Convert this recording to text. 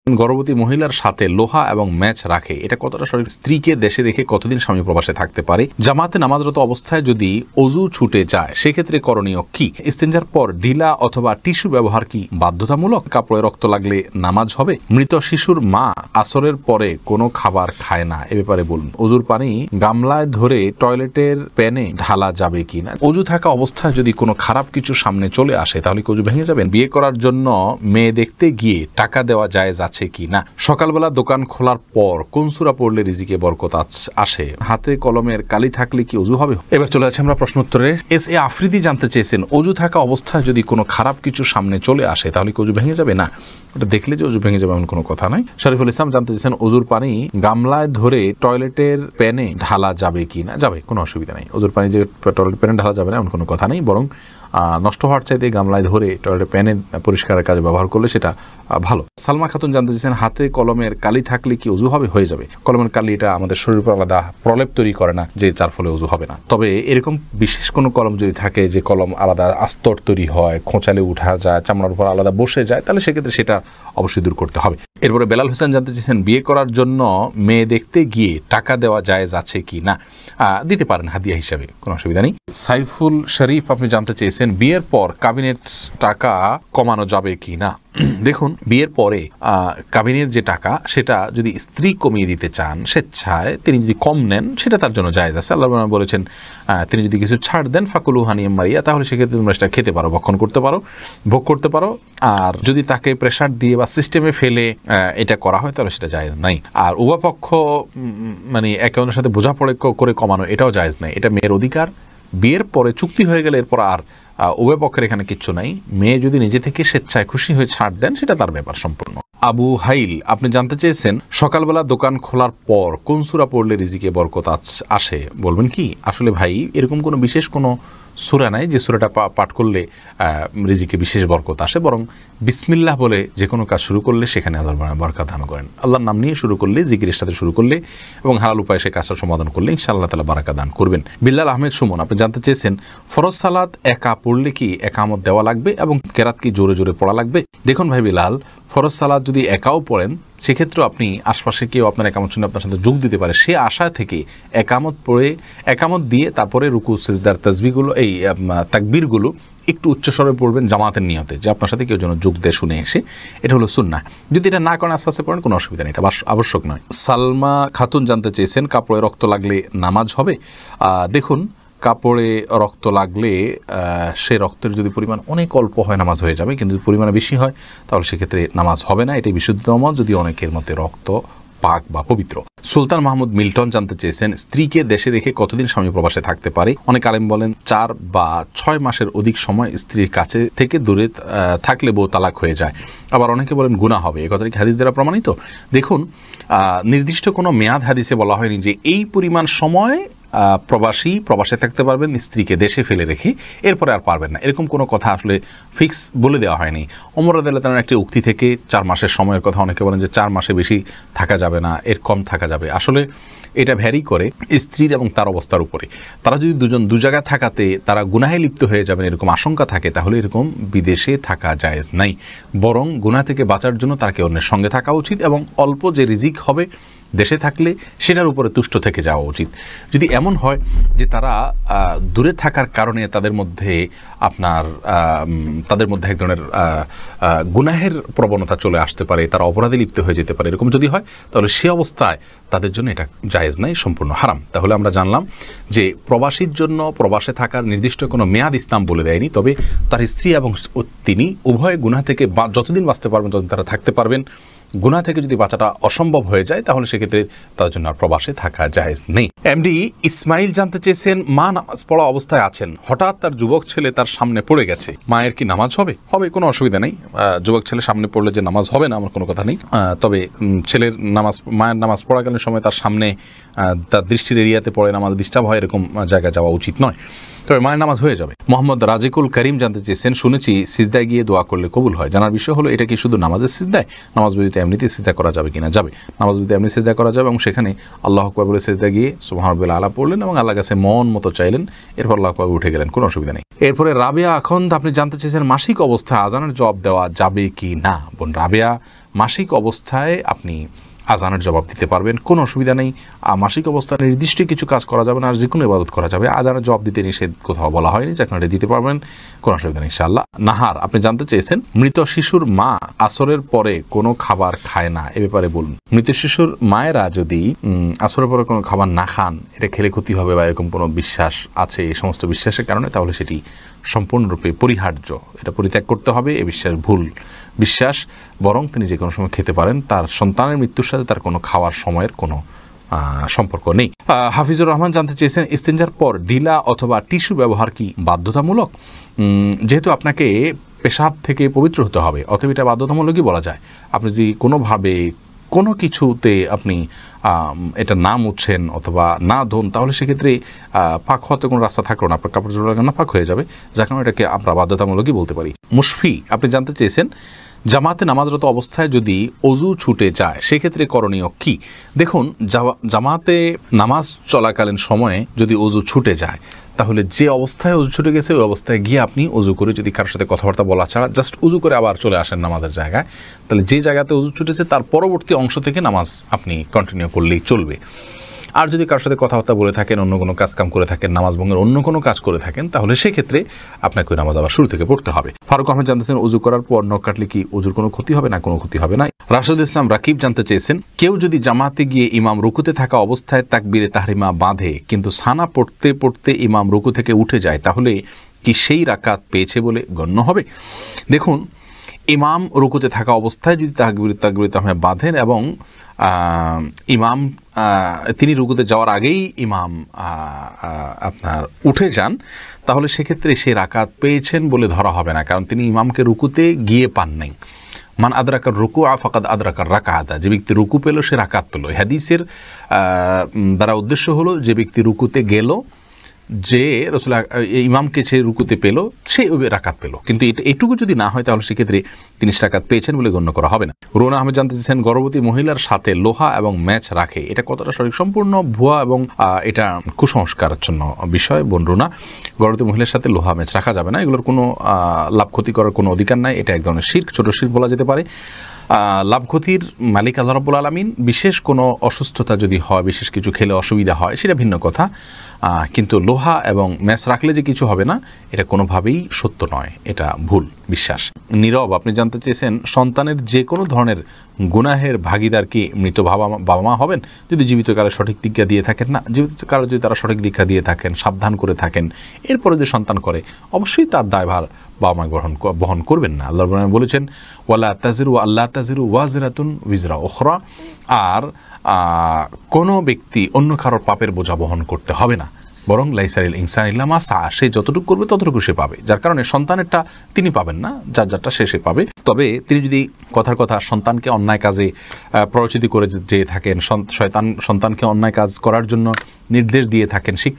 গর্ভবতী মহিলার সাথে লোহা এবং ম্যাচ রাখে এটা কতটা সঠিক? স্ত্রীকে দেশে রেখে কতদিন স্বামী প্রবাসে থাকতে পারে? জামাতে নামাজরত অবস্থায় যদি অজু ছুটে যায় সেক্ষেত্রে করণীয় কি? ইস্তেঞ্জার পর ঢিলা অথবা টিস্যু ব্যবহার কি বাধ্যতামূলক? কাপড়ে রক্ত লাগলে নামাজ হবে? মৃত শিশুর মা আসরের পরে কোনো খাবার খায় না, এ ব্যাপারে বলুন। অজুর পানি গামলায় ধরে টয়লেটের প্যানে ঢালা যাবে কি না? অজু থাকা অবস্থায় যদি কোনো খারাপ কিছু সামনে চলে আসে তাহলে কি অজু ভেঙে যাবেন? বিয়ে করার জন্য মেয়ে দেখতে গিয়ে টাকা দেওয়া জায়েজ আছে কি না? সকালবেলা দোকান খোলার পর কোন সূরা পড়লে রিজিকে বরকত আসে? হাতে কলমের কালি থাকলে কি অজু হবে? এবার চলে যাচ্ছে আমরা প্রশ্ন উত্তরে। এস এ আফ্রিদি জানতে চেয়েছেন, অজু থাকা অবস্থায় যদি কোনো খারাপ কিছু সামনে চলে আসে তাহলে কি অজু ভেঙে যাবে? না, ওটা দেখলে যে অজু ভেঙে যাবে এমন কোনো কথা নাই। শরীফুল ইসলাম জানতে চেয়েছেন, অজুর পানি গামলায় ধরে টয়লেটের প্যানে ঢালা যাবে কি না? যাবে, কোনো অসুবিধা নেই। অজুর পানি যে টয়লেট প্যানে ঢালা যাবে না এমন কোনো কথা নেই, বরং নষ্ট হওয়ার চাইতে গামলায় ধরে টয়লেট প্যানে পরিষ্কারের কাজে ব্যবহার করলে সেটা ভালো। সালমা খাতুন জানতে চেয়েছেন, হাতে কলমের কালি থাকলে কি অজু হবে? হয়ে যাবে। কলমের কালি এটা আমাদের শরীরের উপর আলাদা প্রলেপ তৈরি করে না যে যার ফলে অজু হবে না। তবে এরকম বিশেষ কোনো কলম যদি থাকে যে কলম আলাদা আস্তর তৈরি হয়, খোঁচালে উঠা যায়, চামড়ার উপর আলাদা বসে যায়, তাহলে সেক্ষেত্রে সেটা অবশ্যই দূর করতে হবে। এরপরে বেলাল হোসেন জানতে চেয়েছেন, বিয়ে করার জন্য মেয়ে দেখতে গিয়ে টাকা দেওয়া জায়েজ আছে কি না? দিতে পারেন হাদিয়া হিসাবে, কোনো অসুবিধা নেই। সাইফুল শরীফ আপনি জানতে চেয়েছেন, বিয়ের পর কাবিনের টাকা কমানো যাবে কি না? দেখুন, বিয়ের পরে কাবিনের যে টাকা সেটা যদি স্ত্রী কমিয়ে দিতে চান স্বেচ্ছায়, তিনি যদি কম নেন সেটা তার জন্য জায়েজ আছে। আল্লাহ বলেছেন তিনি যদি কিছু ছাড় দেন ফাকুলু হানিয়াম মারিয়া, তাহলে সেক্ষেত্রে তোমরা সেটা খেতে পারো, ভক্ষণ করতে পারো, ভোগ করতে পারো। আর যদি তাকে প্রেশার দিয়ে বা সিস্টেমে ফেলে এটা করা হয় তাহলে সেটা জায়েজ নাই। আর উভয় পক্ষ মানে একে অন্যের সাথে বোঝাপড়া করে কমানো এটাও জায়েজ নাই, এটা মেয়ের অধিকার। বিয়ের পরে চুক্তি হয়ে গেলে এরপর আর উভয় পক্ষের এখানে কিচ্ছু নাই। মেয়ে যদি নিজে থেকে স্বেচ্ছায় খুশি হয়ে ছাড় দেন সেটা তার ব্যাপার সম্পূর্ণ। আবু হাইল আপনি জানতে চেয়েছেন, সকালবেলা দোকান খোলার পর কোন সূরা পড়লে রিজিকে বরকত আসে, বলবেন কি? আসলে ভাই এরকম কোনো বিশেষ কোনো সূরা নাই যে সূরাটা পাঠ করলে রিজিকে বিশেষ বরকত আসে, বরং বিসমিল্লাহ বলে যে কোনো কাজ শুরু করলে সেখানে আল্লাহ বরকত দান করেন। আল্লাহর নাম নিয়ে শুরু করলে, জিকিরের সাথে শুরু করলে এবং হালাল উপায়ে সে কাজটা সমাধান করলে ইনশাআল্লাহ তাআলা বারাকা দান করবেন। বিল্লাল আহমেদ সুমন আপনি জানতে চেয়েছেন, ফরজ সালাত একা পড়লে কি একামত দেওয়া লাগবে এবং কেরাত কি জোরে জোরে পড়া লাগবে? দেখুন ভাই বিলাল, ফরজ সালাত যদি একাও পড়েন সেক্ষেত্রেও আপনি আশপাশে কেউ আপনার একামত শুনে আপনার সাথে যোগ দিতে পারে, সে আশা থেকে একামত পড়ে একামত দিয়ে তারপরে রুকু সিজদার তাসবিহগুলো এই তাকবীরগুলো একটু উচ্চস্বরে পড়বেন জামাতের নিয়তে, যে আপনার সাথে কেউ যেন যোগ দেয় শুনে এসে। এটা হলো সুন্নাহ। যদি এটা না করেন আস্তে আস্তে পড়েন কোনো অসুবিধা নেই, এটা আবশ্যক নয়। সালমা খাতুন জানতে চেয়েছেন, কাপড়ে রক্ত লাগলে নামাজ হবে? দেখুন, কাপড়ে রক্ত লাগলে সে রক্তের যদি পরিমাণ অনেক অল্প হয় নামাজ হয়ে যাবে, কিন্তু যদি পরিমাণে বেশি হয় তাহলে সেক্ষেত্রে নামাজ হবে না। এটাই বিশুদ্ধতম যদি অনেকের মতে রক্ত পাক বা পবিত্র। সুলতান মাহমুদ মিল্টন জানতে চেয়েছেন, স্ত্রীকে দেশে রেখে কতদিন স্বামী প্রবাসে থাকতে পারে? অনেক আলেম বলেন 4 বা 6 মাসের অধিক সময় স্ত্রীর কাছে থেকে দূরে থাকলে বউ তালাক হয়ে যায়। আবার অনেকে বলেন গুনাহ হবে। এ কথাটি কি হাদিস দ্বারা প্রমাণিত? দেখুন, নির্দিষ্ট কোনো মেয়াদ হাদিসে বলা হয়নি যে এই পরিমাণ সময় প্রবাসে থাকতে পারবেন স্ত্রীকে দেশে ফেলে রেখে, এরপরে আর পারবেন না, এরকম কোনো কথা আসলে ফিক্স বলে দেওয়া হয়নি। ওমর রাদিয়াল্লাহু তাআলার একটি উক্তি থেকে 4 মাসের সময়ের কথা, অনেকে বলেন যে 4 মাসে বেশি থাকা যাবে না, এর কম থাকা যাবে। আসলে এটা ভ্যারি করে স্ত্রীর এবং তার অবস্থার উপরে। তারা যদি দুজন দু জায়গায় থাকাতে তারা গুনাহে লিপ্ত হয়ে যাবেন এরকম আশঙ্কা থাকে, তাহলে এরকম বিদেশে থাকা জায়েজ নাই, বরং গুনাহ থেকে বাঁচার জন্য তাকে অন্যের সঙ্গে থাকা উচিত এবং অল্প যে রিজিক হবে দেশে থাকলে সেটার উপরে তুষ্ট থেকে যাওয়া উচিত। যদি এমন হয় যে তারা দূরে থাকার কারণে তাদের মধ্যে এক ধরনের গুনাহের প্রবণতা চলে আসতে পারে, তারা অপরাধে লিপ্ত হয়ে যেতে পারে, এরকম যদি হয় তাহলে সে অবস্থায় তাদের জন্য এটা জায়েজ নাই, সম্পূর্ণ হারাম। তাহলে আমরা জানলাম যে প্রবাসীর জন্য প্রবাসে থাকার নির্দিষ্ট কোনো মেয়াদ ইসলাম বলে দেয়নি, তবে তার স্ত্রী এবং তিনি উভয় গুনাহ থেকে যতদিন বাঁচতে পারবেন ততদিন তারা থাকতে পারবেন। গুনাহ থেকে যদি বাঁচাটা অসম্ভব হয়ে যায় তাহলে সেক্ষেত্রে তার জন্য আর প্রবাসে থাকা জায়েজ নেই। এমডি ইসমাইল জানতে চেয়েছেন, মা নামাজ পড়া অবস্থায় আছেন, হঠাৎ তার যুবক ছেলে তার সামনে পড়ে গেছে, মায়ের কি নামাজ হবে? হবে, কোনো অসুবিধা নেই। যুবক ছেলে সামনে পড়লে যে নামাজ হবে না আমার কোনো কথা নেই। তবে মায়ের নামাজ পড়াকালীন সময় তার সামনে তার দৃষ্টির এরিয়াতে পড়ে নামাজ ডিস্টার্ব হয়, এরকম জায়গায় যাওয়া উচিত নয়। তবে মায়ের নামাজ হয়ে যাবে। মোহাম্মদ রাজিকুল করিম জানতে চেয়েছেন, শুনেছি সিজদায় গিয়ে দোয়া করলে কবুল হয়। জানার বিষয় হলো এটা কি শুধু নামাজের সিজদায়, নামাজ বিরতিতে এমনিতে সিজদা করা যাবে কিনা? যাবে, নামাজ বিরতিতে এমনি সিজদা করা যাবে এবং সেখানে আল্লাহু আকবার বলে সিজদা গিয়ে সুবহানাল্লাহিল আলা পড়লেন এবং আল্লাহর কাছে মন মতো চাইলেন, এরপর আল্লাহু আকবার উঠে গেলেন, কোনো অসুবিধা নেই। এরপরে রাবেয়া আখন্দ আপনি জানতে চেয়েছেন মাসিক অবস্থায় আজানের জবাব দেওয়া যাবে কি না। বোন রাবেয়া, মাসিক অবস্থায় আপনি আজানের জবাব দিতে পারবেন, কোনো অসুবিধা নেই। মাসিক অবস্থায় নির্দিষ্ট কিছু কাজ করা যাবে না, আর যে কোনো ইবাদত করা যাবে। আজানের জবাব দিতে নিষেধ কোথাও বলা হয়নি, যেখানে দিতে পারবেন, কোনো অসুবিধা নেই ইনশাআল্লাহ। নাহার আপনি জানতে চেয়েছেন মৃত শিশুর মা আসরের পরে কোনো খাবার খায় না, এ ব্যাপারে বলুন। মৃত শিশুর মায়েরা যদি আসরের পরে কোনো খাবার না খান, এটা খেলে ক্ষতি হবে বা এরকম কোনো বিশ্বাস আছে, এই সমস্ত বিশ্বাসের কারণে, তাহলে সেটি সম্পূর্ণরূপে পরিহার্য, এটা পরিত্যাগ করতে হবে। এ বিশ্বাস ভুল বিশ্বাস, বরং তিনি যে কোনো সময় খেতে পারেন। তার সন্তানের মৃত্যুর সাথে তার কোনো খাওয়ার সময়ের কোনো সম্পর্ক নেই। হাফিজুর রহমান জানতে চেয়েছেন ইস্তেঞ্জার পর ডিলা অথবা টিস্যু ব্যবহার কি বাধ্যতামূলক? যেহেতু আপনাকে পেশাব থেকে পবিত্র হতে হবে, অথবা এটা বাধ্যতামূলকই বলা যায়। আপনি যদি কোনোভাবে কোনো কিছুতে আপনি এটা না মুছছেন অথবা না ধোন, তাহলে সেক্ষেত্রে পাক হতে কোনো রাস্তা থাকলো না, আপনার কাপড় চোপড় না পাক হয়ে যাবে, যার কারণে এটাকে আমরা বাধ্যতামূলকই বলতে পারি। মুশফি আপনি জানতে চেয়েছেন জামাতে নামাজরত অবস্থায় যদি অজু ছুটে যায় সেক্ষেত্রে করণীয় কি? দেখুন, জামাতে নামাজ চলাকালীন সময়ে যদি অজু ছুটে যায়, তাহলে যে অবস্থায় অজু ছুটে গেছে ওই অবস্থায় গিয়ে আপনি অজু করে, যদি কারোর সাথে কথাবার্তা বলা ছাড়া জাস্ট অজু করে আবার চলে আসেন নামাজের জায়গায়, তাহলে যে জায়গাতে অজু ছুটেছে তার পরবর্তী অংশ থেকে নামাজ আপনি কন্টিনিউ করলেই চলবে। আর যদি কারোর সাথে কথাবার্তা বলে থাকেন, অন্য কোনো কাজকাম করে থাকেন, নামাজ ভঙ্গের অন্য কোনো কাজ করে থাকেন, তাহলে সেক্ষেত্রে আপনাকে ওই নামাজ আবার শুরু থেকে পড়তে হবে। ফারুক আহমেদ জানতেছেন অজু করার পর নখ কাটলে কি অজুর কোনো ক্ষতি হবে? না, কোনো ক্ষতি হবে না। রাশেদ ইসলাম রাকিব জানতে চেয়েছেন কেউ যদি জামাতে গিয়ে ইমাম রুকুতে থাকা অবস্থায় তাকবীরে তাহরিমা বাঁধে কিন্তু সানা পড়তে পড়তে ইমাম রুকু থেকে উঠে যায়, তাহলে কি সেই রাকাত পেয়েছে বলে গণ্য হবে? দেখুন, ইমাম রুকুতে থাকা অবস্থায় যদি তাকবীরে তাহরিমা বাঁধেন এবং ইমাম তিনি রুকুতে যাওয়ার আগেই ইমাম আপনার উঠে যান, তাহলে সেক্ষেত্রে সে রাকাত পেয়েছেন বলে ধরা হবে না, কারণ তিনি ইমামকে রুকুতে গিয়ে পান নাই। মান আদরাকার রুকু ফাকাদ আদরাকার রাকাতা, যে ব্যক্তি রুকু পেল সে রাকাত পেল। হাদিসের দ্বারা উদ্দেশ্য হলো যে ব্যক্তি রুকুতে গেল, যে রাসূল ইমামকে সে রুকুতে পেল, সে রাকাত পেল, কিন্তু এটুকু যদি না হয় তাহলে সেক্ষেত্রে তিনি রাকাত পেয়েছেন বলে গণ্য করা হবে না। রোনা আহমেদ জানতে চেয়েছেন গর্ভবতী মহিলার সাথে লোহা এবং ম্যাচ রাখে, এটা কতটা সঠিক? সম্পূর্ণ ভুয়া এবং এটা কুসংস্কারের জন্য বিষয়। বোন রোনা, গর্ভবতী মহিলার সাথে লোহা ম্যাচ রাখা যাবে না, এগুলোর কোনো লাভ ক্ষতি করার কোনো অধিকার নাই। এটা এক ধরনের শিরক, ছোট শিরক বলা যেতে পারে। লাভ ক্ষতির মালিক আল্লাহ রাব্বুল আলামিন। বিশেষ কোনো অসুস্থতা যদি হয়, বিশেষ কিছু খেলে অসুবিধা হয়, সেটা ভিন্ন কথা, কিন্তু লোহা এবং ম্যাচ রাখলে যে কিছু হবে না, এটা কোনোভাবেই সত্য নয়, এটা ভুল বিশ্বাস। নীরব আপনি জানতে চেয়েছেন সন্তানের যে কোনো ধরনের গুনাহের ভাগিদার কি মৃত বাবা মা হবেন যদি জীবিতকালে সঠিক দীক্ষা দিয়ে থাকেন? না, জীবিতকালে যদি তারা সঠিক দীক্ষা দিয়ে থাকেন, সাবধান করে থাকেন, এরপরে যে সন্তান করে, অবশ্যই তার দায়ভার বাবা মা বহন করবেন না। আল্লাহ বলেছেন ওয়ালা তাজিরু আল্লাহ তাজিরু ওয়াজিরাতুন উইজরা উখরা, আর কোনো ব্যক্তি অন্য কারোর পাপের বোঝা বহন করতে হবে না, বরং লাইসারিল ইনসান ইল্লা মা সা, সে যতটুকু করবে ততটুকু সে পাবে, যার কারণে সন্তানেরটা তিনি পাবেন না, যারটা সে পাবে। তবে তিনি যদি কথার কথা সন্তানকে অন্যায় কাজে প্ররোচিত করে যেয়ে থাকেন, সন্তানকে অন্যায় কাজ করার জন্য নির্দেশ দিয়ে থাকেন,